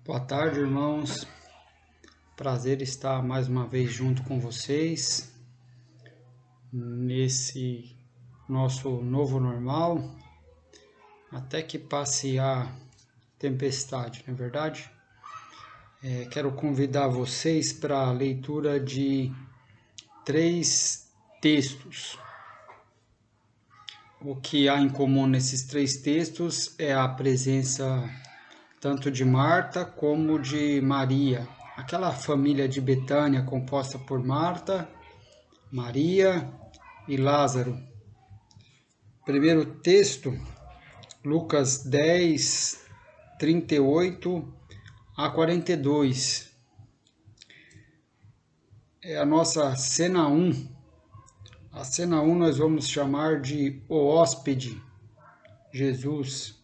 Boa tarde, irmãos. Prazer estar mais uma vez junto com vocês nesse nosso novo normal, até que passe a tempestade, não é verdade? Quero convidar vocês para a leitura de 3 textos. O que há em comum nesses 3 textos é a presença tanto de Marta como de Maria. Aquela família de Betânia composta por Marta, Maria e Lázaro. Primeiro texto, Lucas 10, 38 a 42. É a nossa cena 1. A cena 1 nós vamos chamar de O Hóspede, Jesus.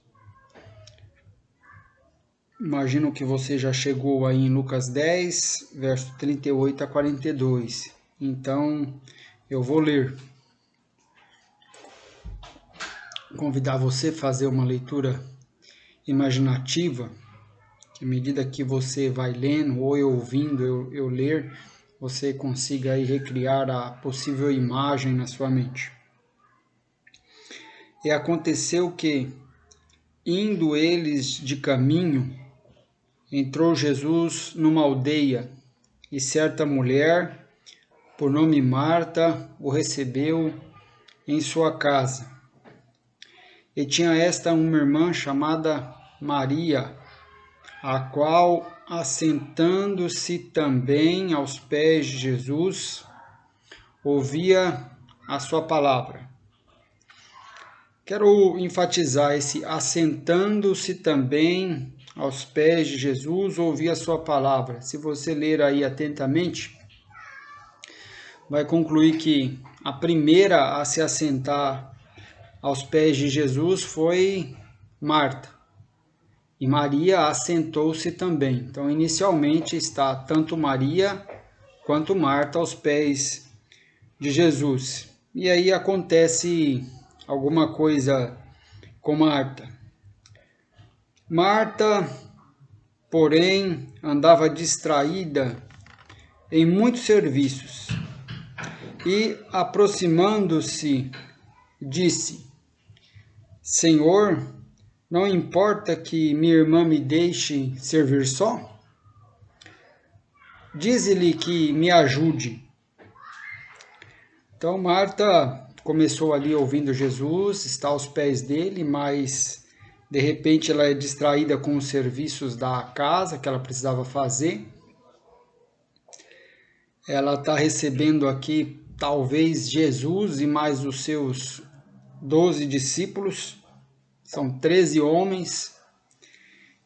Imagino que você já chegou aí em Lucas 10, verso 38 a 42. Então, eu vou ler. Convidar você a fazer uma leitura imaginativa. À medida que você vai lendo ou eu ouvindo eu ler, você consiga aí recriar a possível imagem na sua mente. E aconteceu que, indo eles de caminho, entrou Jesus numa aldeia, e certa mulher, por nome Marta, o recebeu em sua casa. E tinha esta uma irmã chamada Maria, a qual, assentando-se também aos pés de Jesus, ouvia a sua palavra. Quero enfatizar esse assentando-se também aos pés de Jesus, ouvia a sua palavra. Se você ler aí atentamente, vai concluir que a primeira a se assentar aos pés de Jesus foi Marta. E Maria assentou-se também. Então, inicialmente está tanto Maria quanto Marta aos pés de Jesus. E aí acontece alguma coisa com Marta. Marta, porém, andava distraída em muitos serviços e, aproximando-se, disse: Senhor, não importa que minha irmã me deixe servir só? Dize-lhe que me ajude. Então Marta começou ali ouvindo Jesus, está aos pés dele, mas de repente ela é distraída com os serviços da casa que ela precisava fazer. Ela está recebendo aqui talvez Jesus e mais os seus 12 discípulos. São 13 homens.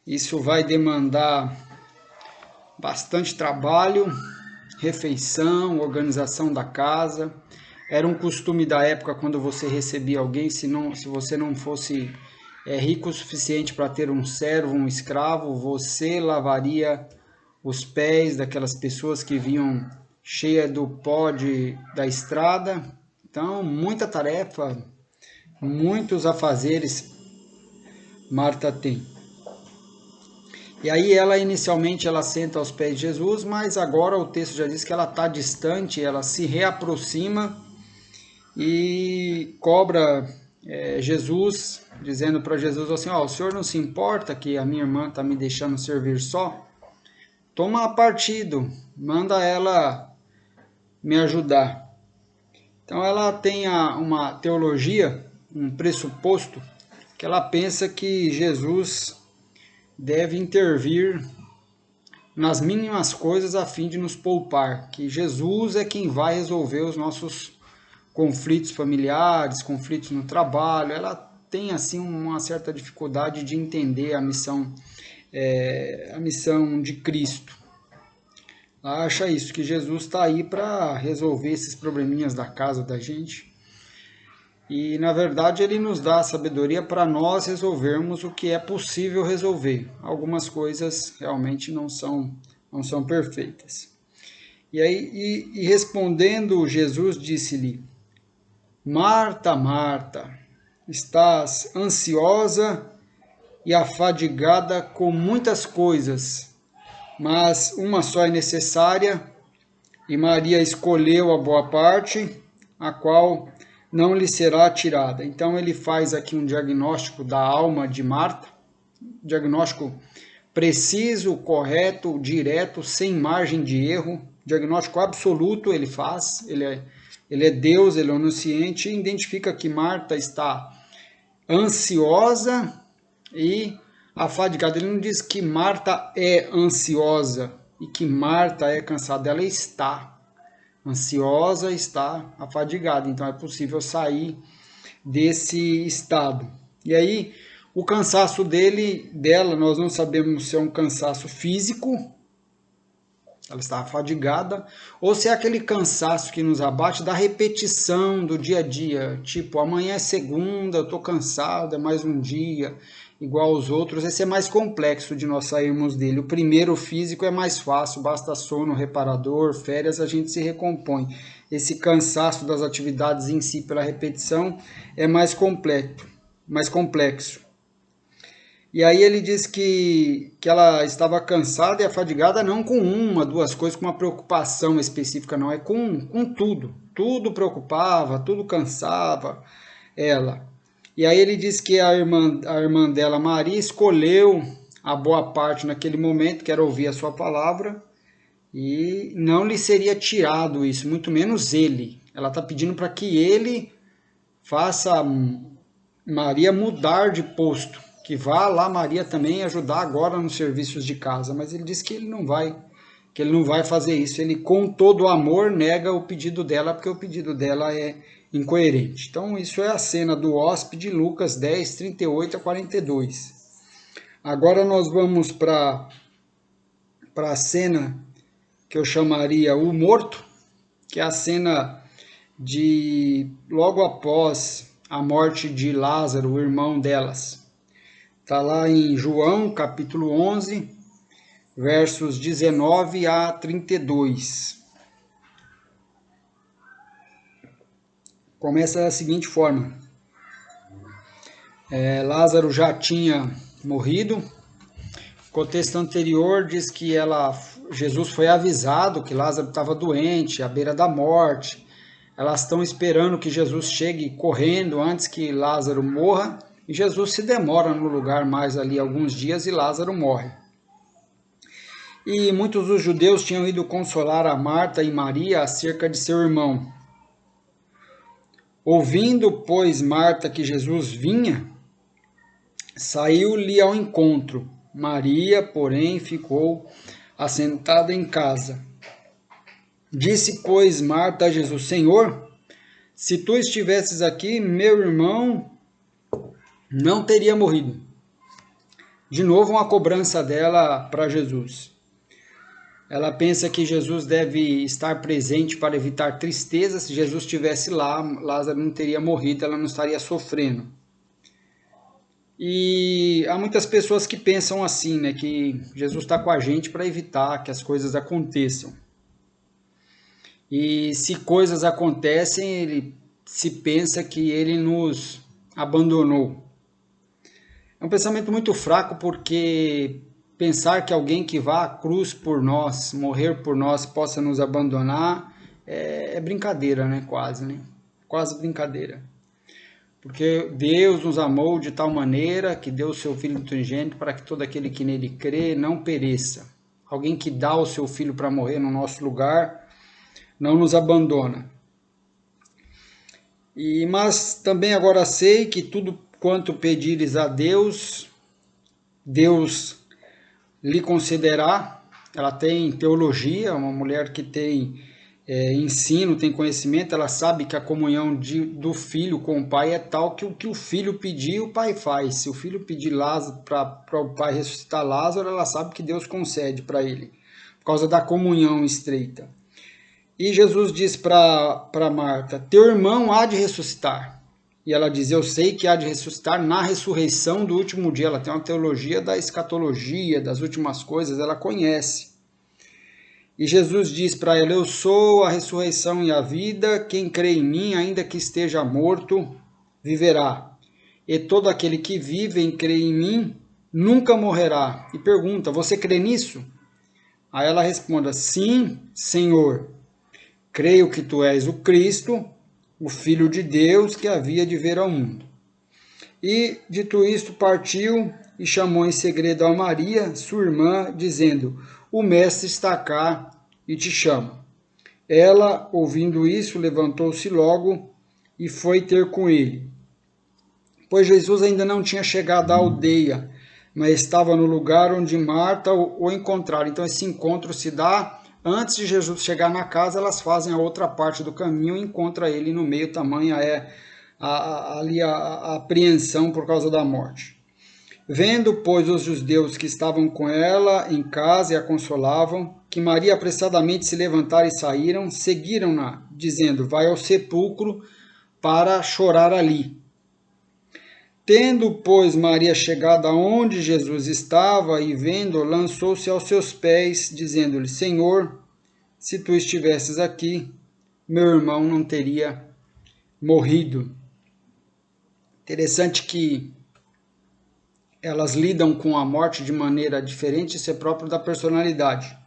Isso vai demandar bastante trabalho, refeição, organização da casa. Era um costume da época quando você recebia alguém, se você não fosse rico o suficiente para ter um servo, um escravo, você lavaria os pés daquelas pessoas que vinham cheia do pó da estrada. Então, muita tarefa, muitos afazeres Marta tem. E aí ela inicialmente ela senta aos pés de Jesus, mas agora o texto já diz que ela está distante, ela se reaproxima e cobra Jesus, dizendo para Jesus assim, o senhor não se importa que a minha irmã está me deixando servir só? Toma partido, manda ela me ajudar. Então ela tem uma teologia, um pressuposto, que ela pensa que Jesus deve intervir nas mínimas coisas a fim de nos poupar, que Jesus é quem vai resolver os nossos conflitos familiares, conflitos no trabalho. Ela tem assim uma certa dificuldade de entender a missão de Cristo. Ela acha isso, que Jesus está aí para resolver esses probleminhas da casa da gente. E, na verdade, ele nos dá a sabedoria para nós resolvermos o que é possível resolver. Algumas coisas realmente não são perfeitas. E aí, respondendo, Jesus disse-lhe: Marta, Marta, estás ansiosa e afadigada com muitas coisas, mas uma só é necessária, e Maria escolheu a boa parte, a qual não lhe será tirada. Então ele faz aqui um diagnóstico da alma de Marta, diagnóstico preciso, correto, direto, sem margem de erro, diagnóstico absoluto ele faz, ele é Deus, ele é onisciente, e identifica que Marta está ansiosa e afadigada. Ele não diz que Marta é ansiosa e que Marta é cansada, ela está ansiosa, está afadigada, então é possível sair desse estado. E aí, o cansaço dela, nós não sabemos se é um cansaço físico, ela está afadigada, ou se é aquele cansaço que nos abate da repetição do dia a dia, tipo, amanhã é segunda, eu estou cansada, é mais um dia, igual aos outros. Esse é mais complexo de nós sairmos dele. O primeiro, físico, é mais fácil, basta sono reparador, férias, a gente se recompõe. Esse cansaço das atividades em si pela repetição é mais complexo. E aí ele diz que ela estava cansada e afadigada não com uma, duas coisas, com uma preocupação específica, não, é com tudo. Tudo preocupava, tudo cansava ela. E aí ele diz que a irmã dela, Maria, escolheu a boa parte naquele momento, que era ouvir a sua palavra, e não lhe seria tirado isso, muito menos ele. Ela está pedindo para que ele faça Maria mudar de posto, que vá lá Maria também ajudar agora nos serviços de casa, mas ele diz que ele não vai fazer isso. Ele, com todo o amor, nega o pedido dela, porque o pedido dela é incoerente. Então, isso é a cena do hóspede, Lucas 10, 38 a 42. Agora nós vamos para a cena que eu chamaria o morto, que é a cena de logo após a morte de Lázaro, o irmão delas. Está lá em João, capítulo 11, versos 19 a 32. Começa da seguinte forma. Lázaro já tinha morrido. O contexto anterior diz que Jesus foi avisado que Lázaro estava doente, à beira da morte. Elas estão esperando que Jesus chegue correndo antes que Lázaro morra. E Jesus se demora no lugar mais ali alguns dias e Lázaro morre. E muitos dos judeus tinham ido consolar a Marta e Maria acerca de seu irmão. Ouvindo, pois, Marta que Jesus vinha, saiu-lhe ao encontro. Maria, porém, ficou assentada em casa. Disse, pois, Marta a Jesus: Senhor, se tu estivesses aqui, meu irmão não teria morrido. De novo, uma cobrança dela para Jesus. Ela pensa que Jesus deve estar presente para evitar tristeza. Se Jesus estivesse lá, Lázaro não teria morrido, ela não estaria sofrendo. E há muitas pessoas que pensam assim, né, que Jesus está com a gente para evitar que as coisas aconteçam. E se coisas acontecem, ele se pensa que ele nos abandonou. É um pensamento muito fraco, porque pensar que alguém que vá à cruz por nós, morrer por nós, possa nos abandonar, é brincadeira, né? Quase brincadeira. Porque Deus nos amou de tal maneira que deu o seu Filho unigênito para que todo aquele que nele crê não pereça. Alguém que dá o seu Filho para morrer no nosso lugar não nos abandona. Mas também agora sei que tudo quanto pedires a Deus, Deus lhe concederá. Ela tem teologia, uma mulher que tem ensino, tem conhecimento, ela sabe que a comunhão do filho com o pai é tal que o que o filho pedir, o pai faz. Se o filho pedir Lázaro para o pai ressuscitar Lázaro, ela sabe que Deus concede para ele, por causa da comunhão estreita. E Jesus diz para Marta: teu irmão há de ressuscitar. E ela diz: eu sei que há de ressuscitar na ressurreição do último dia. Ela tem uma teologia da escatologia, das últimas coisas, ela conhece. E Jesus diz para ela: eu sou a ressurreição e a vida, quem crê em mim, ainda que esteja morto, viverá. E todo aquele que vive e crê em mim, nunca morrerá. E pergunta, você crê nisso? Aí ela responde, sim, Senhor, creio que tu és o Cristo, o Filho de Deus que havia de vir ao mundo. E, dito isto, partiu e chamou em segredo a Maria, sua irmã, dizendo, o mestre está cá e te chama. Ela, ouvindo isso, levantou-se logo e foi ter com ele. Pois Jesus ainda não tinha chegado à aldeia, mas estava no lugar onde Marta o encontrara. Então esse encontro se dá antes de Jesus chegar na casa, elas fazem a outra parte do caminho e encontram ele no meio. Tamanha é ali a apreensão por causa da morte. Vendo, pois, os judeus que estavam com ela em casa e a consolavam, que Maria apressadamente se levantara e saíram, seguiram-na, dizendo, vai ao sepulcro para chorar ali. Tendo, pois, Maria chegado aonde Jesus estava e vendo, lançou-se aos seus pés, dizendo-lhe, Senhor, se tu estivesses aqui, meu irmão não teria morrido. Interessante que elas lidam com a morte de maneira diferente, isso é próprio da personalidade.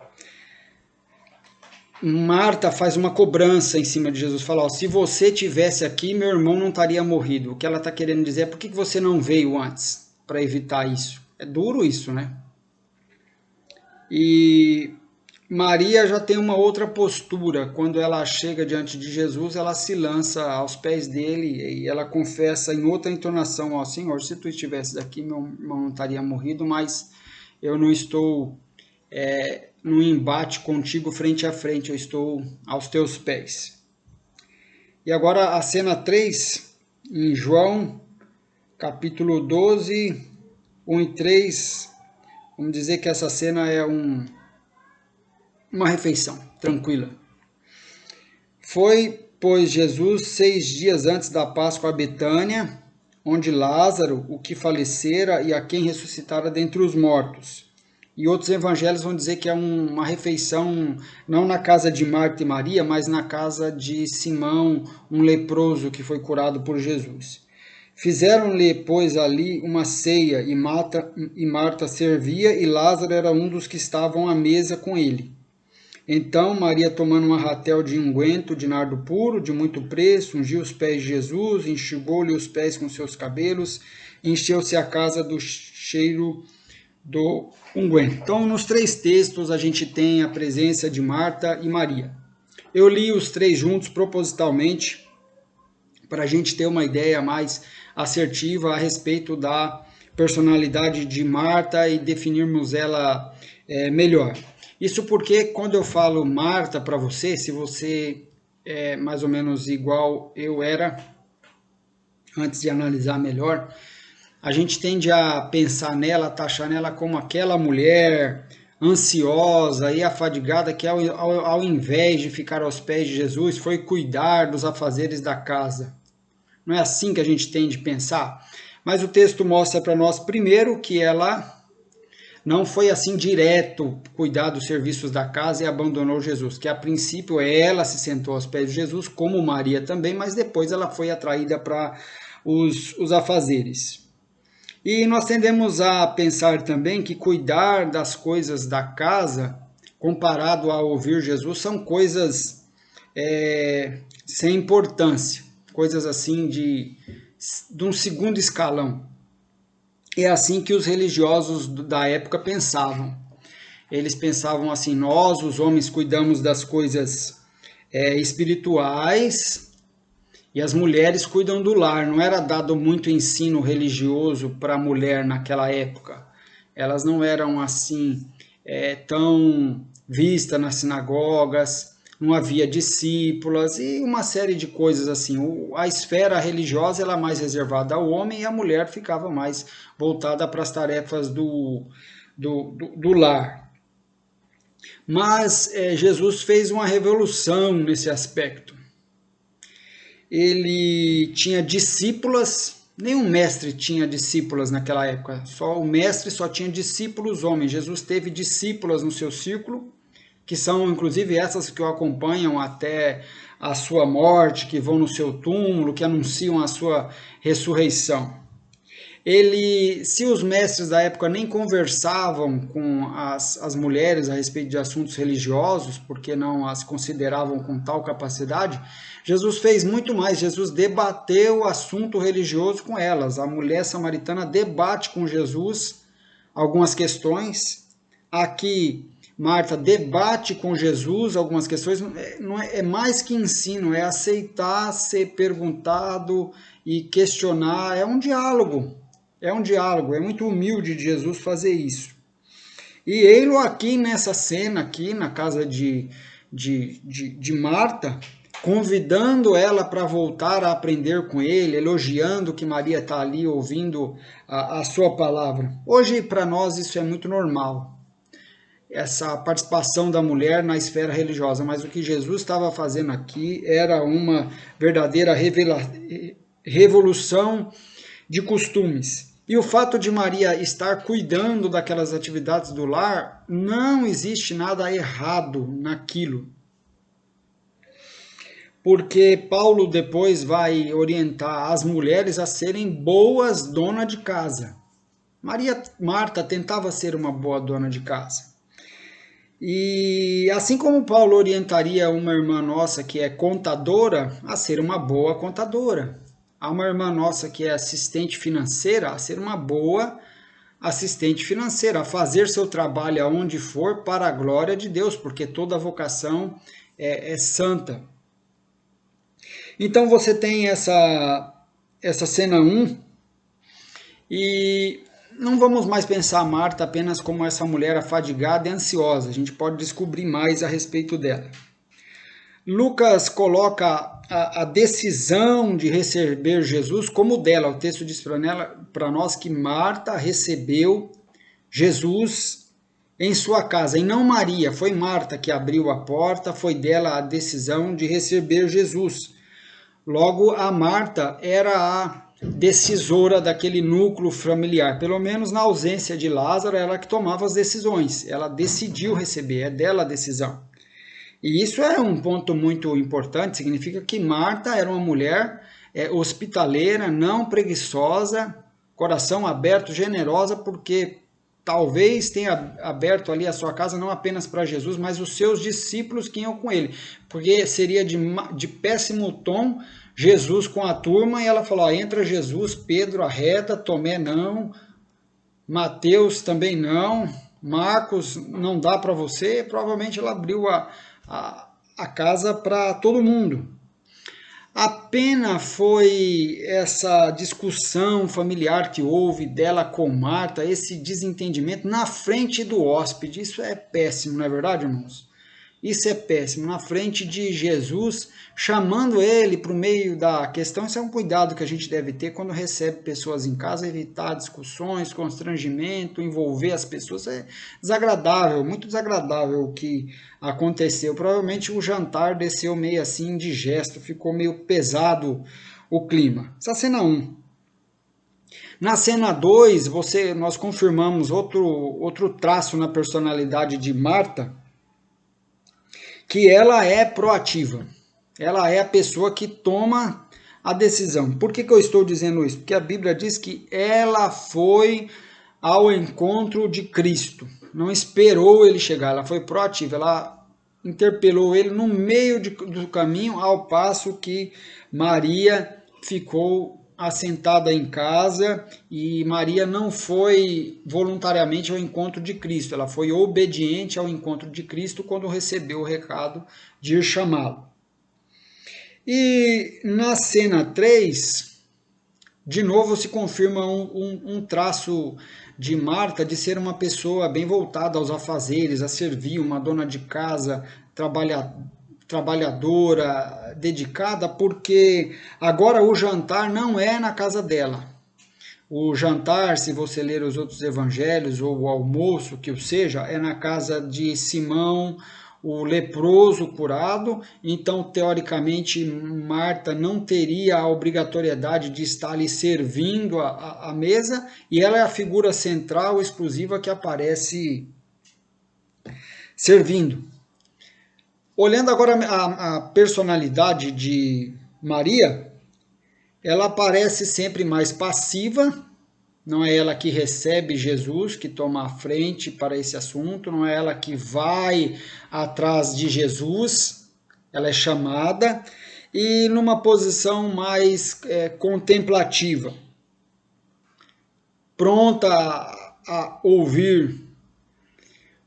Marta faz uma cobrança em cima de Jesus, fala, ó, se você tivesse aqui, meu irmão não estaria morrido. O que ela está querendo dizer é, por que você não veio antes para evitar isso? É duro isso, né? E Maria já tem uma outra postura. Quando ela chega diante de Jesus, ela se lança aos pés dele e ela confessa em outra entonação, ó, Senhor, se tu estivesses aqui, meu irmão não estaria morrido, mas eu não estou num embate contigo frente a frente, eu estou aos teus pés. E agora a cena 3, em João, capítulo 12, 1 e 3, vamos dizer que essa cena é uma refeição tranquila. Foi, pois, Jesus 6 dias antes da Páscoa a Betânia, onde Lázaro, o que falecera e a quem ressuscitara dentre os mortos. E outros evangelhos vão dizer que é uma refeição não na casa de Marta e Maria, mas na casa de Simão, um leproso que foi curado por Jesus. Fizeram-lhe, pois, ali uma ceia, e Marta servia, e Lázaro era um dos que estavam à mesa com ele. Então Maria, tomando um arratel de unguento de nardo puro, de muito preço, ungiu os pés de Jesus, enxugou-lhe os pés com seus cabelos, encheu-se a casa do cheiro do unguento. Então, nos 3 textos, a gente tem a presença de Marta e Maria. Eu li os 3 juntos propositalmente para a gente ter uma ideia mais assertiva a respeito da personalidade de Marta e definirmos ela melhor. Isso porque quando eu falo Marta para você, se você é mais ou menos igual eu era, antes de analisar melhor, a gente tende a pensar nela, taxar nela como aquela mulher ansiosa e afadigada que ao invés de ficar aos pés de Jesus, foi cuidar dos afazeres da casa. Não é assim que a gente tende a pensar? Mas o texto mostra para nós, primeiro, que ela não foi assim direto cuidar dos serviços da casa e abandonou Jesus, que a princípio ela se sentou aos pés de Jesus, como Maria também, mas depois ela foi atraída para os afazeres. E nós tendemos a pensar também que cuidar das coisas da casa, comparado a ouvir Jesus, são coisas sem importância, coisas assim de um segundo escalão. É assim que os religiosos da época pensavam. Eles pensavam assim, nós, os homens, cuidamos das coisas espirituais, e as mulheres cuidam do lar. Não era dado muito ensino religioso para a mulher naquela época. Elas não eram assim tão vistas nas sinagogas, não havia discípulas e uma série de coisas assim. A esfera religiosa era mais reservada ao homem e a mulher ficava mais voltada para as tarefas do lar. Mas Jesus fez uma revolução nesse aspecto. Ele tinha discípulas, nenhum mestre tinha discípulas naquela época, só o mestre só tinha discípulos homens. Jesus teve discípulas no seu círculo, que são inclusive essas que o acompanham até a sua morte, que vão no seu túmulo, que anunciam a sua ressurreição. Se os mestres da época nem conversavam com as mulheres a respeito de assuntos religiosos, porque não as consideravam com tal capacidade, Jesus fez muito mais. Jesus debateu o assunto religioso com elas. A mulher samaritana debate com Jesus algumas questões. Aqui, Marta debate com Jesus algumas questões. É mais que ensino, é aceitar ser perguntado e questionar. É um diálogo. É um diálogo, é muito humilde de Jesus fazer isso. E ele aqui nessa cena, aqui na casa de Marta, convidando ela para voltar a aprender com ele, elogiando que Maria está ali ouvindo a sua palavra. Hoje, para nós, isso é muito normal, essa participação da mulher na esfera religiosa, mas o que Jesus estava fazendo aqui era uma verdadeira revolução de costumes. E o fato de Maria estar cuidando daquelas atividades do lar, não existe nada errado naquilo. Porque Paulo depois vai orientar as mulheres a serem boas donas de casa. Marta tentava ser uma boa dona de casa. E assim como Paulo orientaria uma irmã nossa que é contadora a ser uma boa contadora, há uma irmã nossa que é assistente financeira a ser uma boa assistente financeira, a fazer seu trabalho aonde for para a glória de Deus, porque toda vocação é santa. Então você tem essa cena 1 e não vamos mais pensar a Marta apenas como essa mulher afadigada e ansiosa, a gente pode descobrir mais a respeito dela. Lucas coloca a decisão de receber Jesus como dela. O texto diz para nós que Marta recebeu Jesus em sua casa, e não Maria. Foi Marta que abriu a porta, foi dela a decisão de receber Jesus. Logo, a Marta era a decisora daquele núcleo familiar. Pelo menos na ausência de Lázaro, ela que tomava as decisões. Ela decidiu receber, é dela a decisão. E isso é um ponto muito importante, significa que Marta era uma mulher hospitaleira, não preguiçosa, coração aberto, generosa, porque talvez tenha aberto ali a sua casa não apenas para Jesus, mas os seus discípulos que iam com ele, porque seria de péssimo tom Jesus com a turma, e ela falou, entra Jesus, Pedro arreda, Tomé não, Mateus também não, Marcos não dá para você. Provavelmente ela abriu a casa para todo mundo. A pena foi essa discussão familiar que houve dela com Marta, esse desentendimento na frente do hóspede. Isso é péssimo, não é verdade, irmãos? Isso é péssimo, na frente de Jesus, chamando ele para o meio da questão. Isso é um cuidado que a gente deve ter quando recebe pessoas em casa, evitar discussões, constrangimento, envolver as pessoas. É desagradável, muito desagradável o que aconteceu. Provavelmente o jantar desceu meio assim indigesto, ficou meio pesado o clima. Essa cena 1. Na cena 2, nós confirmamos outro traço na personalidade de Marta, que ela é proativa, ela é a pessoa que toma a decisão. Por que eu estou dizendo isso? Porque a Bíblia diz que ela foi ao encontro de Cristo, não esperou ele chegar, ela foi proativa, ela interpelou ele no meio do caminho, ao passo que Maria ficou assentada em casa, e Maria não foi voluntariamente ao encontro de Cristo, ela foi obediente ao encontro de Cristo quando recebeu o recado de ir chamá-lo. E na cena 3, de novo se confirma um traço de Marta de ser uma pessoa bem voltada aos afazeres, a servir, uma dona de casa, trabalhadora, dedicada, porque agora o jantar não é na casa dela. O jantar, se você ler os outros evangelhos, ou o almoço, que o seja, é na casa de Simão, o leproso curado. Então, teoricamente, Marta não teria a obrigatoriedade de estar ali servindo a mesa, e ela é a figura central, exclusiva, que aparece servindo. Olhando agora a personalidade de Maria, ela parece sempre mais passiva, não é ela que recebe Jesus, que toma a frente para esse assunto, não é ela que vai atrás de Jesus, ela é chamada, e numa posição mais contemplativa, pronta a ouvir,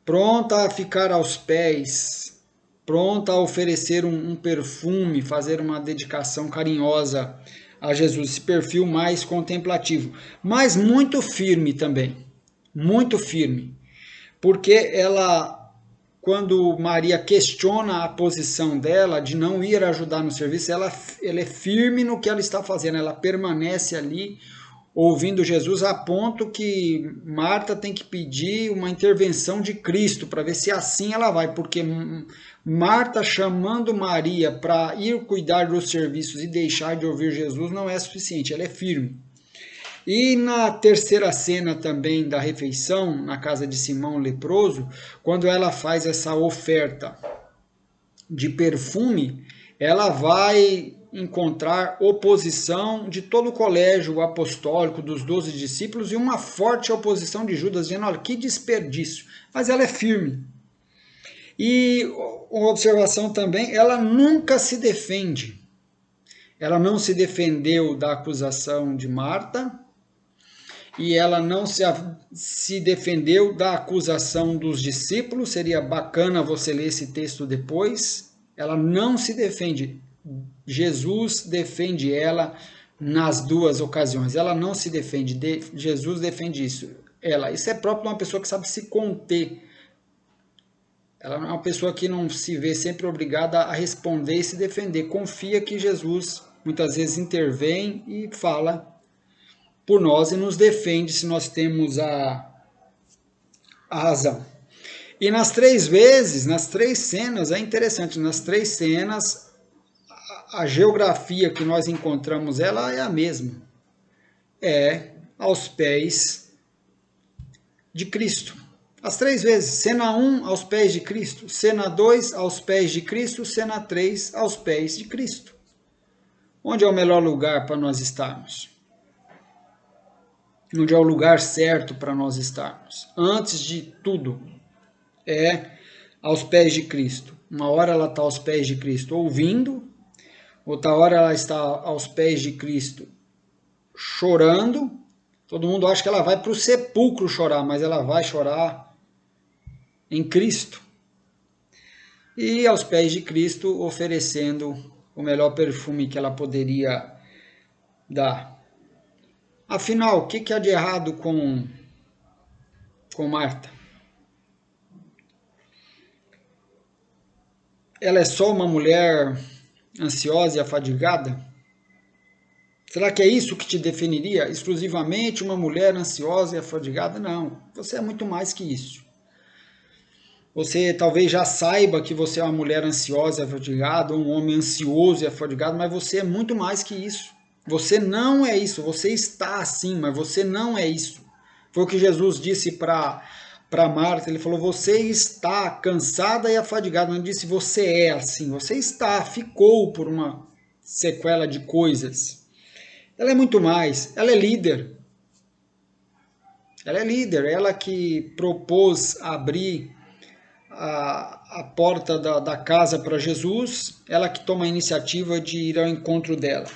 pronta a ficar aos pés, pronta a oferecer um perfume, fazer uma dedicação carinhosa a Jesus, esse perfil mais contemplativo, mas muito firme também, muito firme, porque ela, quando Maria questiona a posição dela de não ir ajudar no serviço, ela é firme no que ela está fazendo, ela permanece ali ouvindo Jesus, a ponto que Marta tem que pedir uma intervenção de Cristo para ver se assim ela vai, porque Marta chamando Maria para ir cuidar dos serviços e deixar de ouvir Jesus não é suficiente, ela é firme. E na terceira cena também da refeição, na casa de Simão leproso, quando ela faz essa oferta de perfume, ela vai encontrar oposição de todo o colégio apostólico dos 12 discípulos e uma forte oposição de Judas, dizendo, olha, que desperdício. Mas ela é firme. E uma observação também, ela nunca se defende. Ela não se defendeu da acusação de Marta e ela não se defendeu da acusação dos discípulos. Seria bacana você ler esse texto depois. Ela não se defende. Jesus defende ela nas duas ocasiões. Ela não se defende. Jesus defende isso. Isso é próprio de uma pessoa que sabe se conter. Ela é uma pessoa que não se vê sempre obrigada a responder e se defender. Confia que Jesus muitas vezes intervém e fala por nós e nos defende se nós temos a razão. E nas três vezes, nas três cenas, é interessante, nas três cenas, a geografia que nós encontramos, ela é a mesma. É aos pés de Cristo. As três vezes. Cena 1, aos pés de Cristo. Cena 2, aos pés de Cristo. Cena 3, aos pés de Cristo. Onde é o melhor lugar para nós estarmos? Onde é o lugar certo para nós estarmos? Antes de tudo, é aos pés de Cristo. Uma hora ela está aos pés de Cristo ouvindo, outra hora ela está aos pés de Cristo chorando. Todo mundo acha que ela vai para o sepulcro chorar, mas ela vai chorar em Cristo. E aos pés de Cristo oferecendo o melhor perfume que ela poderia dar. Afinal, o que há de errado com Marta? Ela é só uma mulher ansiosa e afadigada? Será que é isso que te definiria? Exclusivamente uma mulher ansiosa e afadigada? Não, você é muito mais que isso. Você talvez já saiba que você é uma mulher ansiosa e afadigada, ou um homem ansioso e afadigado, mas você é muito mais que isso. Você não é isso, você está assim, mas você não é isso. Foi o que Jesus disse para Marta, ele falou, você está cansada e afadigada, não disse você é assim, você está, ficou por uma sequela de coisas. Ela é muito mais, ela é líder. Ela é líder, ela que propôs abrir a porta da casa para Jesus, ela que toma a iniciativa de ir ao encontro dela.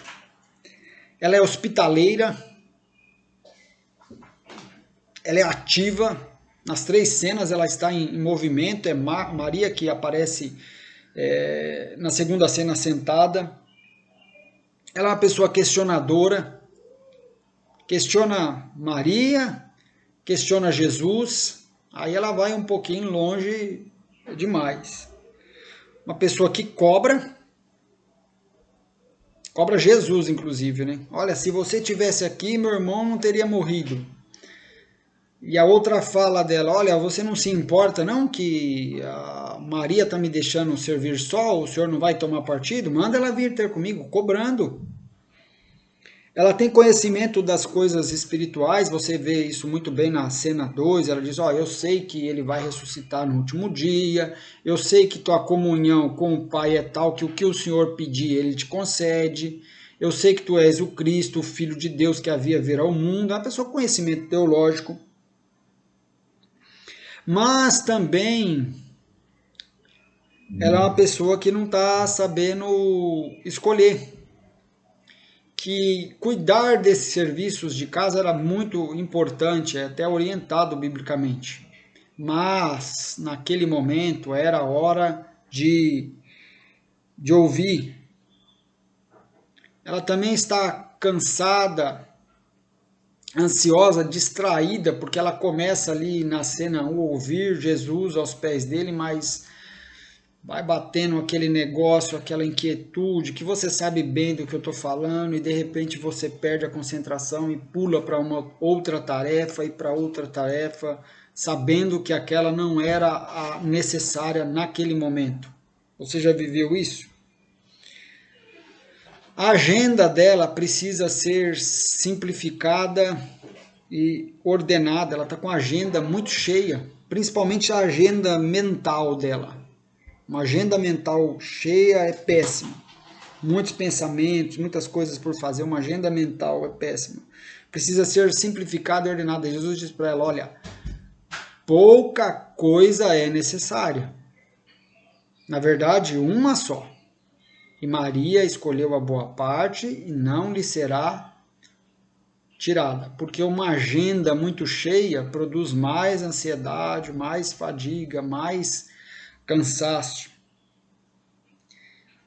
Ela é hospitaleira, ela é ativa, nas três cenas ela está em movimento, é Maria que aparece na segunda cena sentada. Ela é uma pessoa questionadora, questiona Maria, questiona Jesus, aí ela vai um pouquinho longe demais. Uma pessoa que cobra Jesus, inclusive, né? Olha, se você tivesse aqui, meu irmão não teria morrido. E a outra fala dela, olha, você não se importa não que a Maria está me deixando servir só, o senhor não vai tomar partido? Manda ela vir ter comigo, cobrando. Ela tem conhecimento das coisas espirituais, você vê isso muito bem na cena 2, ela diz, eu sei que ele vai ressuscitar no último dia, eu sei que tua comunhão com o Pai é tal que o Senhor pedir, ele te concede. Eu sei que tu és o Cristo, o Filho de Deus que havia vir ao mundo. É uma pessoa com conhecimento teológico. Mas também ela é uma pessoa que não está sabendo escolher. Que cuidar desses serviços de casa era muito importante, é até orientado biblicamente. Mas, naquele momento, era hora de ouvir. Ela também está cansada, ansiosa, distraída, porque ela começa ali na cena a ouvir Jesus aos pés dele, mas vai batendo aquele negócio, aquela inquietude, que você sabe bem do que eu estou falando, e de repente você perde a concentração e pula para uma outra tarefa e para outra tarefa, sabendo que aquela não era a necessária naquele momento. Você já viveu isso? A agenda dela precisa ser simplificada e ordenada. Ela está com a agenda muito cheia, principalmente a agenda mental dela. Uma agenda mental cheia é péssima. Muitos pensamentos, muitas coisas por fazer. Uma agenda mental é péssima. Precisa ser simplificada e ordenada. Jesus diz para ela, olha, pouca coisa é necessária. Na verdade, uma só. E Maria escolheu a boa parte e não lhe será tirada. Porque uma agenda muito cheia produz mais ansiedade, mais fadiga, mais cansaço.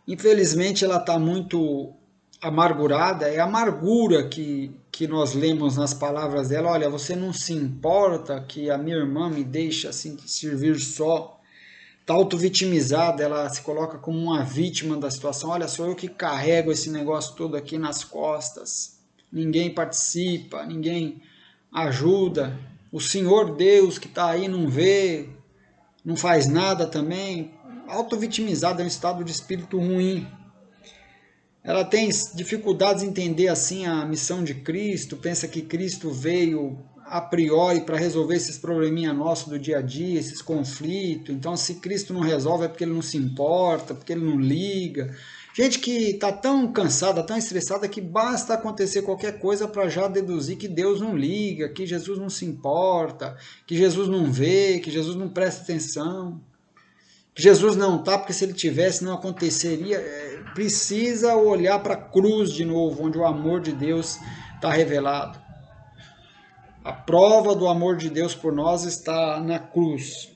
Infelizmente ela está muito amargurada, é a amargura que nós lemos nas palavras dela. Olha, você não se importa que a minha irmã me deixe assim servir só. Está auto-vitimizada, ela se coloca como uma vítima da situação. Olha, sou eu que carrego esse negócio todo aqui nas costas. Ninguém participa, ninguém ajuda. O Senhor Deus que está aí não vê, não faz nada também. Auto-vitimizada é um estado de espírito ruim. Ela tem dificuldades em entender assim a missão de Cristo, pensa que Cristo veio a priori para resolver esses probleminha nossos do dia a dia, esses conflitos. Então, se Cristo não resolve é porque ele não se importa, porque ele não liga. Gente que está tão cansada, tão estressada, que basta acontecer qualquer coisa para já deduzir que Deus não liga, que Jesus não se importa, que Jesus não vê, que Jesus não presta atenção. Que Jesus não está, porque se ele tivesse não aconteceria. Precisa olhar para a cruz de novo, onde o amor de Deus está revelado. A prova do amor de Deus por nós está na cruz.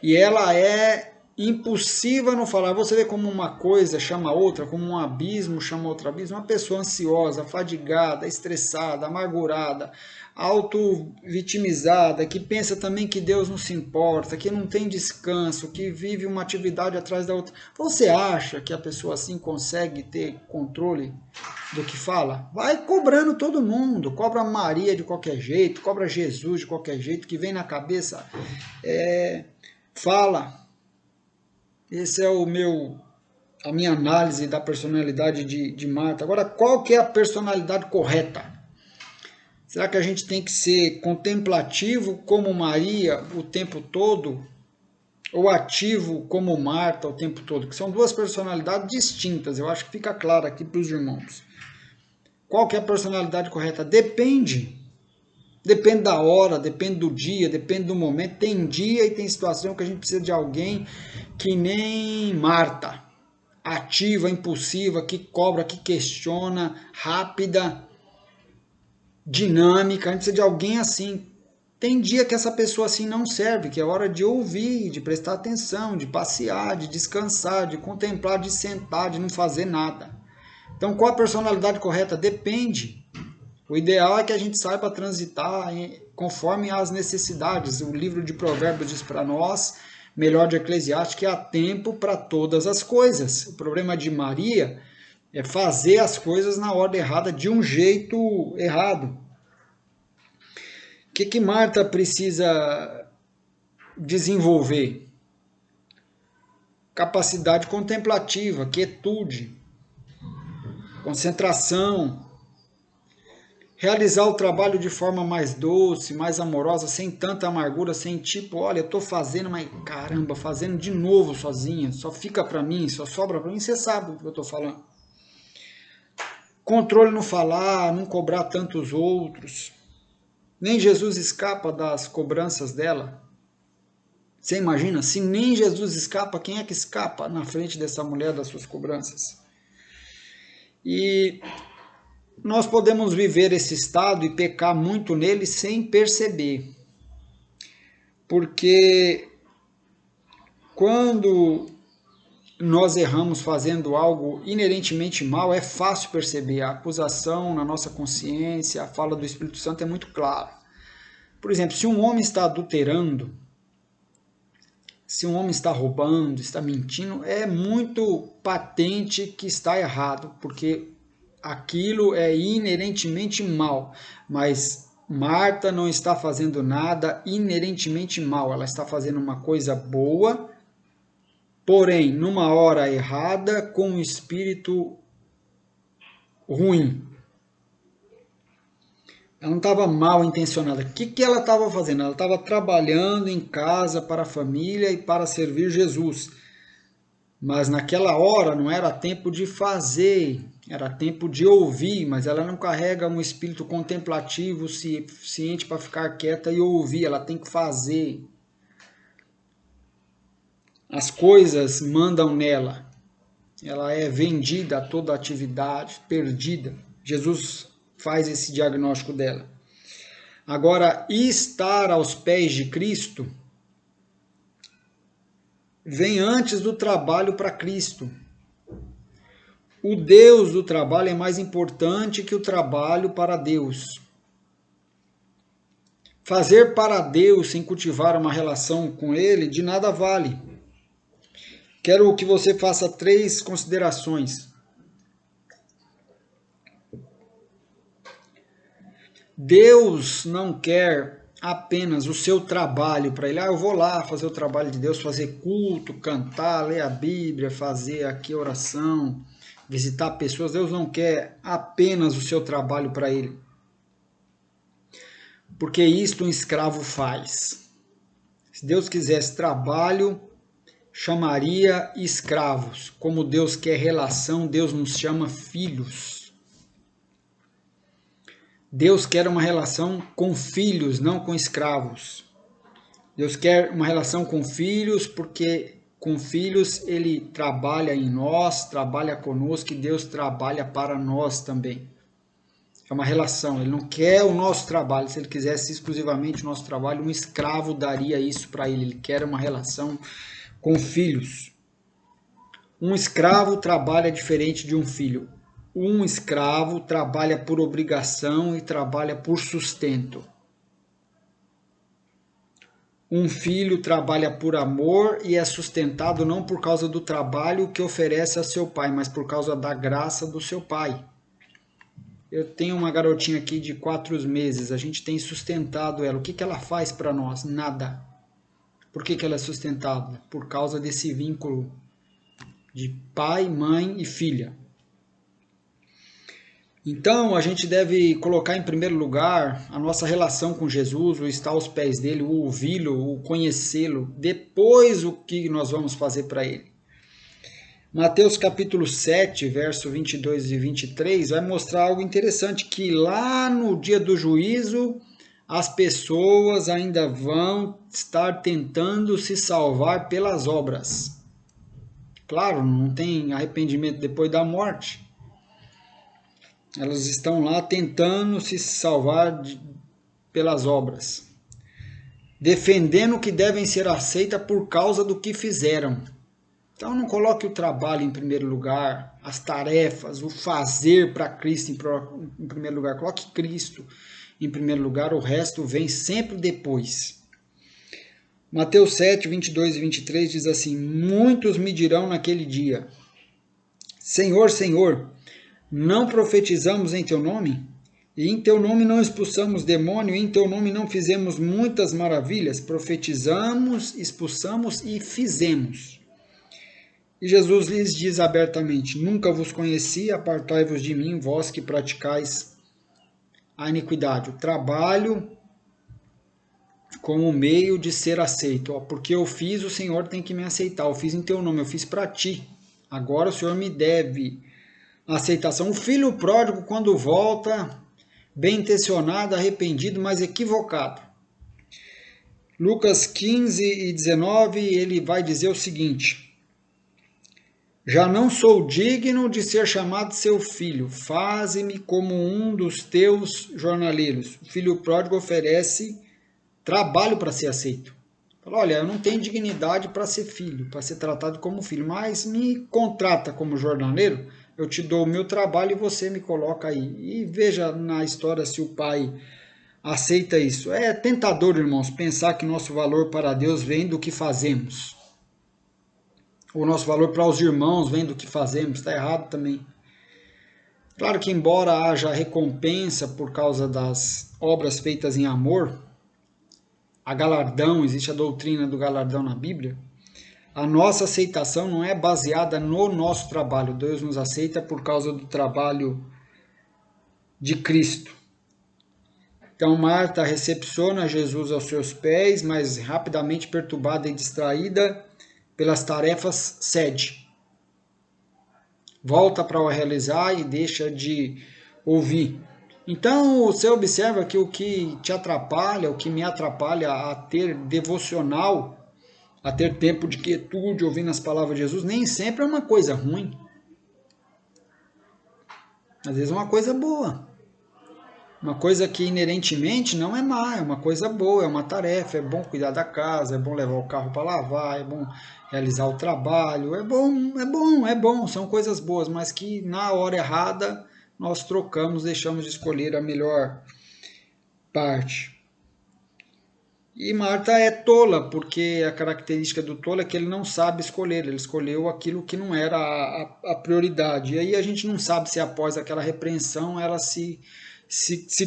E ela é impulsiva no falar. Você vê como uma coisa chama outra, como um abismo chama outro abismo. Uma pessoa ansiosa, fadigada, estressada, amargurada, auto-vitimizada, que pensa também que Deus não se importa, que não tem descanso, que vive uma atividade atrás da outra. Você acha que a pessoa assim consegue ter controle do que fala? Vai cobrando todo mundo, cobra Maria de qualquer jeito, cobra Jesus de qualquer jeito, que vem na cabeça, fala. Esse é a minha análise da personalidade de Marta. Agora, qual que é a personalidade correta? Será que a gente tem que ser contemplativo como Maria o tempo todo? Ou ativo como Marta o tempo todo? Que são duas personalidades distintas. Eu acho que fica claro aqui para os irmãos. Qual que é a personalidade correta? Depende. Depende da hora, depende do dia, depende do momento. Tem dia e tem situação que a gente precisa de alguém que nem Marta. Ativa, impulsiva, que cobra, que questiona, rápida, dinâmica. A gente precisa de alguém assim. Tem dia que essa pessoa assim não serve, que é hora de ouvir, de prestar atenção, de passear, de descansar, de contemplar, de sentar, de não fazer nada. Então, qual a personalidade correta? Depende. O ideal é que a gente saiba transitar conforme as necessidades. O livro de Provérbios diz para nós, melhor de Eclesiastes, que há tempo para todas as coisas. O problema de Maria é fazer as coisas na ordem errada, de um jeito errado. O que Marta precisa desenvolver? Capacidade contemplativa, quietude, concentração, realizar o trabalho de forma mais doce, mais amorosa, sem tanta amargura, sem tipo, olha, eu tô fazendo, mas caramba, fazendo de novo sozinha, só fica para mim, só sobra para mim, você sabe o que eu tô falando. controle no falar, não cobrar tantos outros. Nem Jesus escapa das cobranças dela. Você imagina? Se nem Jesus escapa, quem é que escapa na frente dessa mulher das suas cobranças? E nós podemos viver esse estado e pecar muito nele sem perceber. Porque quando nós erramos fazendo algo inerentemente mal, é fácil perceber. A acusação na nossa consciência, a fala do Espírito Santo é muito clara. Por exemplo, se um homem está adulterando, se um homem está roubando, está mentindo, é muito patente que está errado, porque aquilo é inerentemente mal. Mas Marta não está fazendo nada inerentemente mal, ela está fazendo uma coisa boa, porém, numa hora errada, com um espírito ruim. Ela não estava mal intencionada. O que ela estava fazendo? Ela estava trabalhando em casa para a família e para servir Jesus. Mas naquela hora não era tempo de fazer, era tempo de ouvir, mas ela não carrega um espírito contemplativo, ciente para ficar quieta e ouvir, ela tem que fazer. As coisas mandam nela, ela é vendida a toda a atividade, perdida. Jesus faz esse diagnóstico dela. Agora, estar aos pés de Cristo vem antes do trabalho para Cristo. O Deus do trabalho é mais importante que o trabalho para Deus. Fazer para Deus sem cultivar uma relação com Ele de nada vale. Quero que você faça 3 considerações. Deus não quer apenas o seu trabalho para Ele. Eu vou lá fazer o trabalho de Deus, fazer culto, cantar, ler a Bíblia, fazer aqui oração, visitar pessoas. Deus não quer apenas o seu trabalho para Ele. Porque isto um escravo faz. Se Deus quisesse trabalho, chamaria escravos. Como Deus quer relação, Deus nos chama filhos. Deus quer uma relação com filhos, não com escravos. Deus quer uma relação com filhos, porque com filhos Ele trabalha em nós, trabalha conosco e Deus trabalha para nós também. É uma relação, Ele não quer o nosso trabalho. Se Ele quisesse exclusivamente o nosso trabalho, um escravo daria isso para Ele. Ele quer uma relação com filhos. Um escravo trabalha diferente de um filho. Um escravo trabalha por obrigação e trabalha por sustento. Um filho trabalha por amor e é sustentado não por causa do trabalho que oferece a seu pai, mas por causa da graça do seu pai. Eu tenho uma garotinha aqui de 4 meses, a gente tem sustentado ela. O que ela faz para nós? Nada. Por que ela é sustentada? Por causa desse vínculo de pai, mãe e filha. Então, a gente deve colocar em primeiro lugar a nossa relação com Jesus, o estar aos pés dele, o ouvi-lo, o conhecê-lo, depois o que nós vamos fazer para ele. Mateus capítulo 7, verso 22 e 23, vai mostrar algo interessante, que lá no dia do juízo, as pessoas ainda vão estar tentando se salvar pelas obras. Claro, não tem arrependimento depois da morte. Elas estão lá tentando se salvar pelas obras, defendendo que devem ser aceitas por causa do que fizeram. Então não coloque o trabalho em primeiro lugar, as tarefas, o fazer para Cristo em primeiro lugar. Coloque Cristo em primeiro lugar, o resto vem sempre depois. Mateus 7, 22 e 23 diz assim: muitos me dirão naquele dia: Senhor, Senhor, não profetizamos em teu nome? E em teu nome não expulsamos demônio? E em teu nome não fizemos muitas maravilhas? Profetizamos, expulsamos e fizemos. E Jesus lhes diz abertamente: nunca vos conheci, apartai-vos de mim, vós que praticais a iniquidade. O trabalho como meio de ser aceito. Porque eu fiz, o Senhor tem que me aceitar. Eu fiz em teu nome, eu fiz para ti. Agora o Senhor me deve a aceitação. O filho pródigo, quando volta, bem intencionado, arrependido, mas equivocado. Lucas 15 e 19, ele vai dizer o seguinte: já não sou digno de ser chamado seu filho, faze-me como um dos teus jornaleiros. O filho pródigo oferece trabalho para ser aceito. Fala, olha, eu não tenho dignidade para ser filho, para ser tratado como filho, mas me contrata como jornaleiro, eu te dou o meu trabalho e você me coloca aí. E veja na história se o pai aceita isso. É tentador, irmãos, pensar que nosso valor para Deus vem do que fazemos. O nosso valor para os irmãos vem do que fazemos. Está errado também. Claro que embora haja recompensa por causa das obras feitas em amor, a galardão, existe a doutrina do galardão na Bíblia, a nossa aceitação não é baseada no nosso trabalho. Deus nos aceita por causa do trabalho de Cristo. Então Marta recepciona Jesus aos seus pés, mas rapidamente perturbada e distraída pelas tarefas, cede. Volta para o realizar e deixa de ouvir. Então você observa que o que te atrapalha, o que me atrapalha a ter devocional, a ter tempo de quietude, ouvindo as palavras de Jesus, nem sempre é uma coisa ruim. Às vezes é uma coisa boa. Uma coisa que inerentemente não é má, é uma coisa boa, é uma tarefa, é bom cuidar da casa, é bom levar o carro para lavar, é bom realizar o trabalho, é bom, são coisas boas, mas que na hora errada nós trocamos, deixamos de escolher a melhor parte. E Marta é tola, porque a característica do tolo é que ele não sabe escolher, ele escolheu aquilo que não era a prioridade. E aí a gente não sabe se após aquela repreensão ela se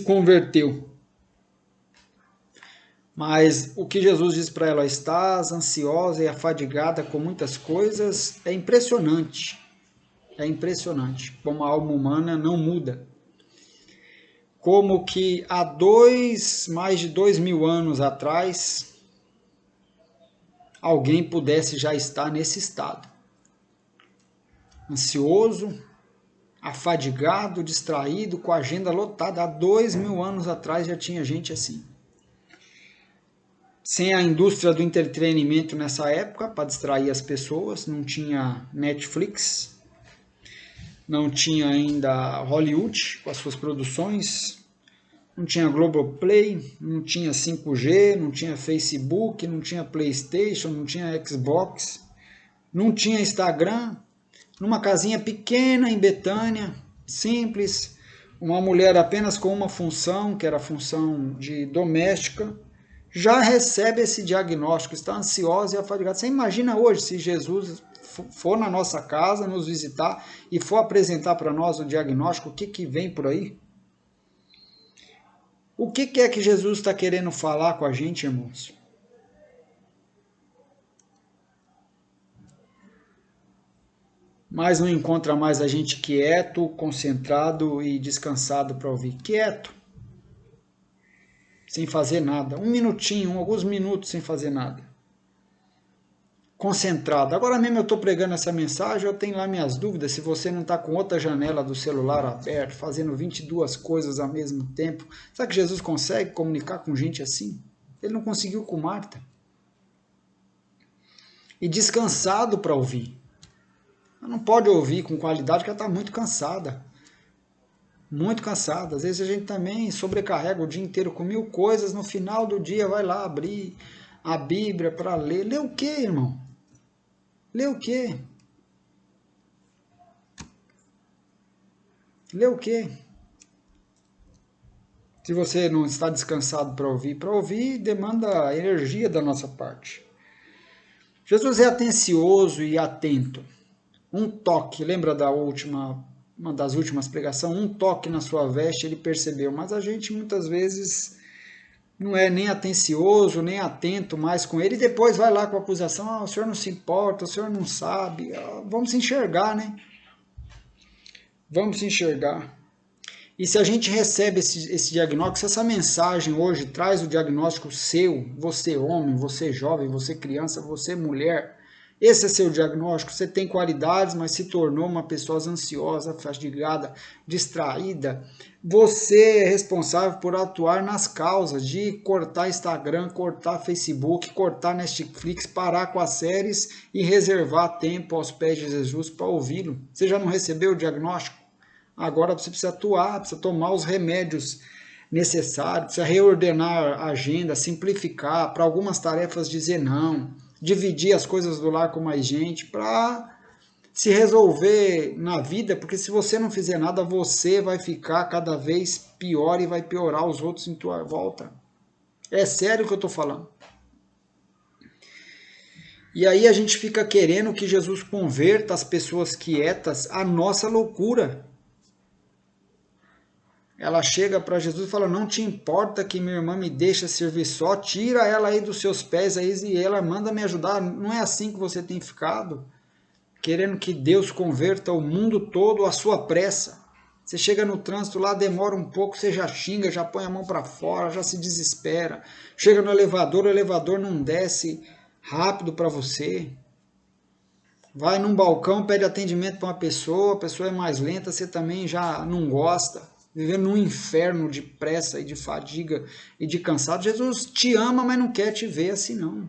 converteu. Mas o que Jesus diz para ela, estás ansiosa e afadigada com muitas coisas, é impressionante. É impressionante como a alma humana não muda. Como que há mais de 2000 anos atrás, alguém pudesse já estar nesse estado. Ansioso, afadigado, distraído, com a agenda lotada. Há 2000 anos atrás já tinha gente assim. Sem a indústria do entretenimento nessa época, para distrair as pessoas, não tinha Netflix, não tinha ainda Hollywood com as suas produções, não tinha Globoplay, não tinha 5G, não tinha Facebook, não tinha PlayStation, não tinha Xbox, não tinha Instagram. Numa casinha pequena em Betânia, simples, uma mulher apenas com uma função, que era a função de doméstica, já recebe esse diagnóstico, está ansiosa e afadigada. Você imagina hoje se Jesus for na nossa casa, nos visitar e for apresentar para nós o diagnóstico, o que vem por aí? O que é que Jesus está querendo falar com a gente, irmãos? Mas não encontra mais a gente quieto, concentrado e descansado para ouvir. Quieto, sem fazer nada. Um minutinho, alguns minutos sem fazer nada. Concentrado. Agora mesmo eu estou pregando essa mensagem, eu tenho lá minhas dúvidas se você não está com outra janela do celular aberta, fazendo 22 coisas ao mesmo tempo. Será que Jesus consegue comunicar com gente assim? Ele não conseguiu com Marta. E descansado para ouvir. Ela não pode ouvir com qualidade porque ela está muito cansada. Muito cansada. Às vezes a gente também sobrecarrega o dia inteiro com 1000 coisas. No final do dia vai lá abrir a Bíblia para ler. Ler o quê, irmão? Ler o quê? Ler o quê? Se você não está descansado para ouvir demanda energia da nossa parte. Jesus é atencioso e atento. Um toque, lembra uma das últimas pregações? Um toque na sua veste, ele percebeu. Mas a gente muitas vezes não é nem atencioso, nem atento mais com ele. E depois vai lá com a acusação, o senhor não se importa, o senhor não sabe. Vamos se enxergar, né? Vamos se enxergar. E se a gente recebe esse diagnóstico, se essa mensagem hoje traz o diagnóstico seu, você homem, você jovem, você criança, você mulher, Esse é seu diagnóstico? Você tem qualidades, mas se tornou uma pessoa ansiosa, fadigada, distraída. Você é responsável por atuar nas causas de cortar Instagram, cortar Facebook, cortar Netflix, parar com as séries e reservar tempo aos pés de Jesus para ouvi-lo. Você já não recebeu o diagnóstico? Agora você precisa atuar, precisa tomar os remédios necessários, precisa reordenar a agenda, simplificar, para algumas tarefas dizer não, dividir as coisas do lar com mais gente, para se resolver na vida, porque se você não fizer nada, você vai ficar cada vez pior e vai piorar os outros em tua volta. É sério o que eu estou falando. E aí a gente fica querendo que Jesus converta as pessoas quietas à nossa loucura. Ela chega para Jesus e fala, não te importa que minha irmã me deixe servir só, tira ela aí dos seus pés aí, e ela manda me ajudar. Não é assim que você tem ficado, querendo que Deus converta o mundo todo à sua pressa. Você chega no trânsito lá, demora um pouco, você já xinga, já põe a mão para fora, já se desespera. Chega no elevador, o elevador não desce rápido para você. Vai num balcão, pede atendimento para uma pessoa, a pessoa é mais lenta, você também já não gosta. Vivendo num inferno de pressa e de fadiga e de cansado. Jesus te ama, mas não quer te ver assim não.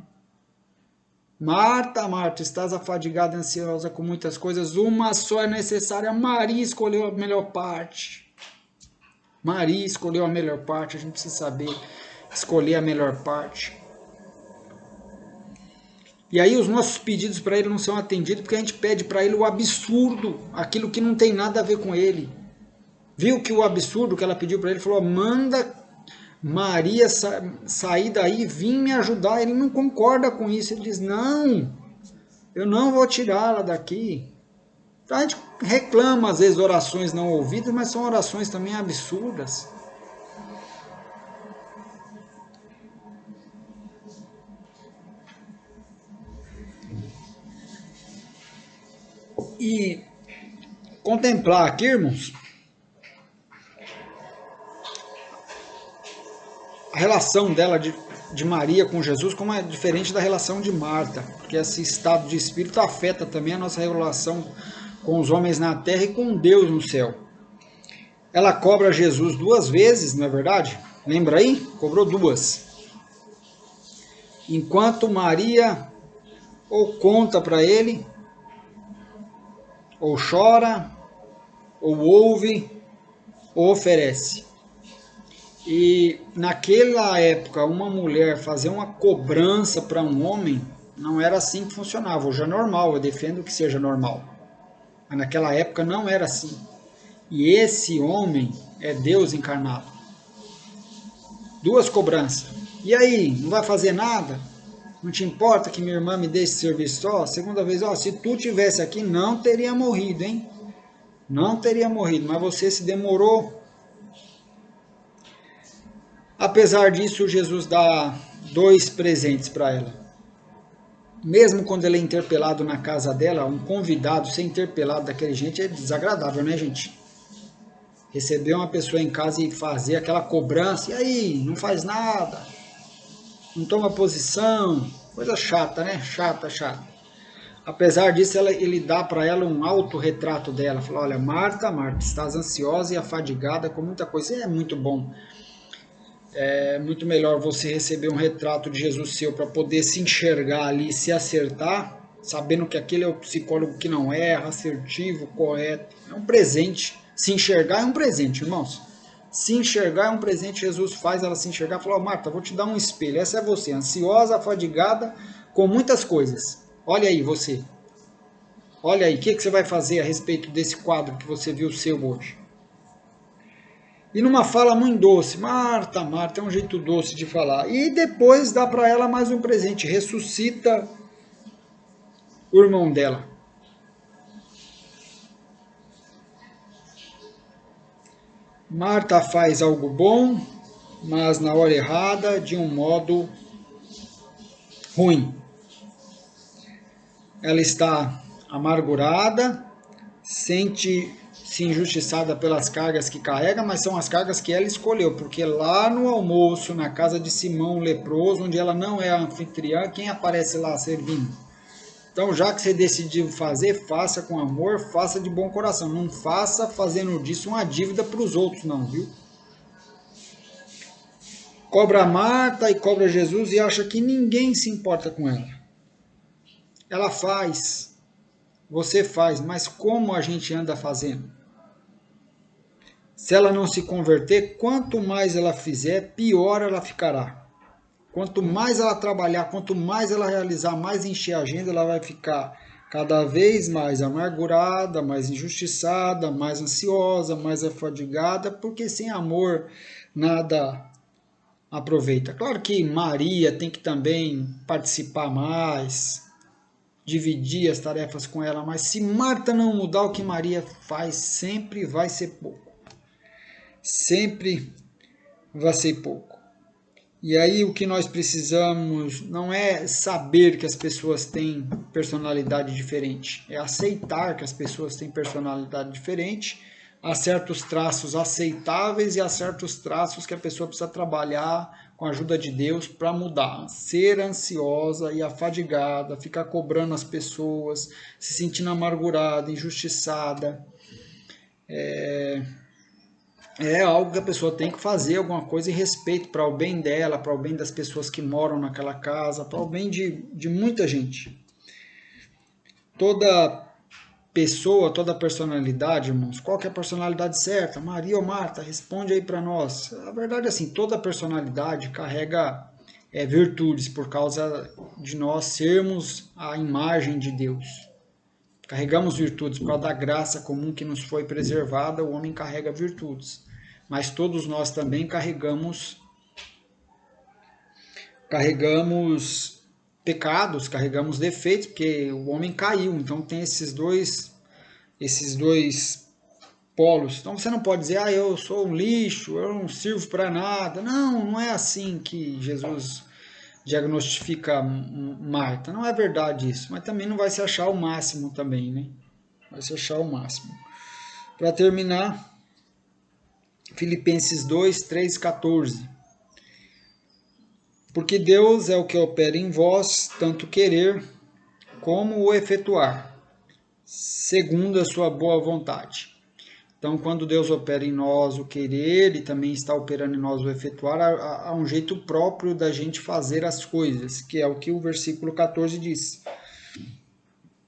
Marta, Marta, estás afadigada e ansiosa com muitas coisas, uma só é necessária. Maria escolheu a melhor parte. Maria escolheu a melhor parte, a gente precisa saber escolher a melhor parte. E aí os nossos pedidos para ele não são atendidos porque a gente pede para ele o absurdo, aquilo que não tem nada a ver com ele. Viu que o absurdo que ela pediu para ele, falou, manda Maria sair daí e vir me ajudar. Ele não concorda com isso, ele diz, não, eu não vou tirá-la daqui. Então a gente reclama às vezes orações não ouvidas, mas são orações também absurdas. E contemplar aqui, irmãos, a relação dela de Maria com Jesus como é diferente da relação de Marta, porque esse estado de espírito afeta também a nossa relação com os homens na terra e com Deus no céu. Ela cobra Jesus 2 vezes, não é verdade? Lembra aí? Cobrou 2. Enquanto Maria ou conta para ele, ou chora, ou ouve, ou oferece. E naquela época, uma mulher fazer uma cobrança para um homem, não era assim que funcionava. Hoje é normal, eu defendo que seja normal. Mas naquela época não era assim. E esse homem é Deus encarnado. 2 cobranças. E aí, não vai fazer nada? Não te importa que minha irmã me deixe servir só? Segunda vez, ó, se tu tivesse aqui, não teria morrido, hein? Não teria morrido, mas você se demorou. Apesar disso, Jesus dá 2 presentes para ela. Mesmo quando ele é interpelado na casa dela, um convidado ser interpelado daquele jeito é desagradável, né, gente? Receber uma pessoa em casa e fazer aquela cobrança, e aí, não faz nada, não toma posição, coisa chata, né? Chata. Apesar disso, ele dá para ela um autorretrato dela. Fala, olha, Marta, estás ansiosa e afadigada com muita coisa. É muito bom. É muito melhor você receber um retrato de Jesus seu para poder se enxergar ali, se acertar, sabendo que aquele é o psicólogo que não erra, assertivo, correto. É um presente. Se enxergar é um presente, irmãos. Se enxergar é um presente. Jesus faz ela se enxergar e fala, Marta, vou te dar um espelho. Essa é você, ansiosa, afadigada com muitas coisas. Olha aí você. Olha aí, o que você vai fazer a respeito desse quadro que você viu seu hoje? E numa fala muito doce, Marta, é um jeito doce de falar. E depois dá para ela mais um presente, ressuscita o irmão dela. Marta faz algo bom, mas na hora errada, de um modo ruim. Ela está amargurada, sente-se injustiçada pelas cargas que carrega, mas são as cargas que ela escolheu, porque lá no almoço, na casa de Simão o leproso, onde ela não é a anfitriã, quem aparece lá servindo? Então, já que você decidiu fazer, faça com amor, faça de bom coração. Não faça fazendo disso uma dívida para os outros, não, viu? Cobra Marta e cobra Jesus e acha que ninguém se importa com ela. Ela faz, você faz, mas como a gente anda fazendo? Se ela não se converter, quanto mais ela fizer, pior ela ficará. Quanto mais ela trabalhar, quanto mais ela realizar, mais encher a agenda, ela vai ficar cada vez mais amargurada, mais injustiçada, mais ansiosa, mais afadigada, porque sem amor nada aproveita. Claro que Maria tem que também participar mais, dividir as tarefas com ela, mas se Marta não mudar o que Maria faz, sempre vai ser pouco. Sempre vai ser pouco. E aí o que nós precisamos não é saber que as pessoas têm personalidade diferente, é aceitar que as pessoas têm personalidade diferente, há certos traços aceitáveis e há certos traços que a pessoa precisa trabalhar com a ajuda de Deus para mudar. Ser ansiosa e afadigada, ficar cobrando as pessoas, se sentindo amargurada, injustiçada, é algo que a pessoa tem que fazer alguma coisa em respeito para o bem dela, para o bem das pessoas que moram naquela casa, para o bem de muita gente. Toda pessoa, toda personalidade, irmãos, qual que é a personalidade certa? Maria ou Marta? Responde aí para nós. A verdade é assim, toda personalidade carrega virtudes por causa de nós sermos a imagem de Deus. Carregamos virtudes por causa da graça comum que nos foi preservada, o homem carrega virtudes. Mas todos nós também carregamos pecados, carregamos defeitos, porque o homem caiu. Então tem esses dois polos. Então você não pode dizer, eu sou um lixo, eu não sirvo para nada. Não, não é assim que Jesus diagnostifica Marta. Não é verdade isso, mas também não vai se achar o máximo também, né? Vai se achar o máximo. Para terminar, Filipenses 2, 3, 14. Porque Deus é o que opera em vós, tanto querer como o efetuar, segundo a sua boa vontade. Então, quando Deus opera em nós o querer, Ele também está operando em nós o efetuar, há um jeito próprio da gente fazer as coisas, que é o que o versículo 14 diz.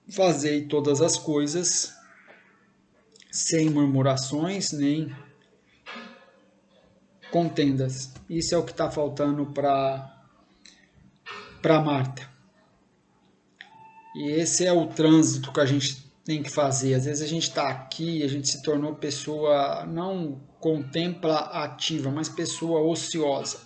Fazei todas as coisas sem murmurações nem contendas. Isso é o que está faltando para Marta. E esse é o trânsito que a gente tem que fazer. Às vezes a gente está aqui, a gente se tornou pessoa não contemplativa, mas pessoa ociosa.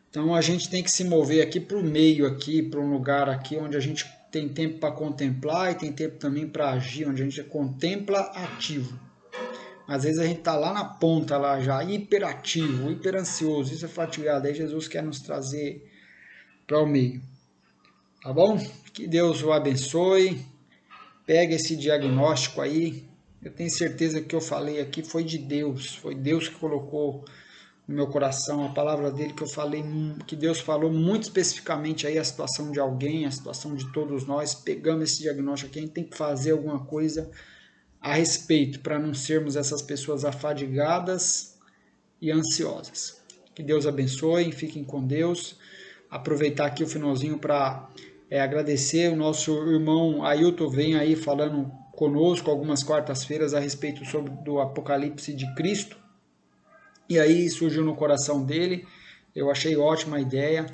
Então a gente tem que se mover aqui para o meio, aqui para um lugar aqui onde a gente tem tempo para contemplar e tem tempo também para agir, onde a gente contempla ativo. Às vezes a gente está lá na ponta, lá já hiperativo, hiperansioso, isso é fatigado. Aí Jesus quer nos trazer para o meio. Tá bom? Que Deus o abençoe. Pega esse diagnóstico aí. Eu tenho certeza que o que eu falei aqui foi de Deus. Foi Deus que colocou no meu coração a palavra dele que eu falei, que Deus falou muito especificamente aí a situação de alguém, a situação de todos nós. Pegamos esse diagnóstico aqui, a gente tem que fazer alguma coisa a respeito para não sermos essas pessoas afadigadas e ansiosas. Que Deus abençoe, fiquem com Deus. Aproveitar aqui o finalzinho para agradecer o nosso irmão Ailton, vem aí falando conosco algumas quartas-feiras a respeito do Apocalipse de Cristo. E aí surgiu no coração dele, eu achei ótima a ideia.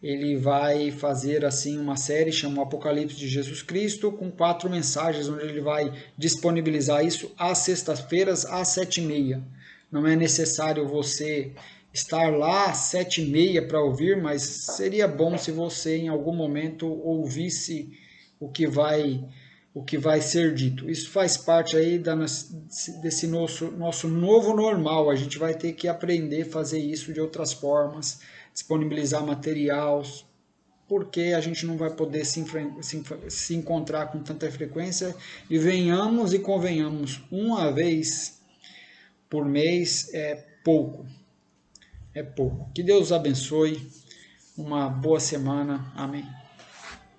Ele vai fazer assim uma série chamada Apocalipse de Jesus Cristo, com 4 mensagens, onde ele vai disponibilizar isso às sextas-feiras, às 7h30. Não é necessário você estar lá às 7h30 para ouvir, mas seria bom se você em algum momento ouvisse o que vai ser dito. Isso faz parte aí desse nosso novo normal. A gente vai ter que aprender a fazer isso de outras formas, disponibilizar materiais, porque a gente não vai poder se encontrar com tanta frequência. E venhamos e convenhamos, uma vez por mês é pouco. É pouco. Que Deus abençoe. Uma boa semana. Amém.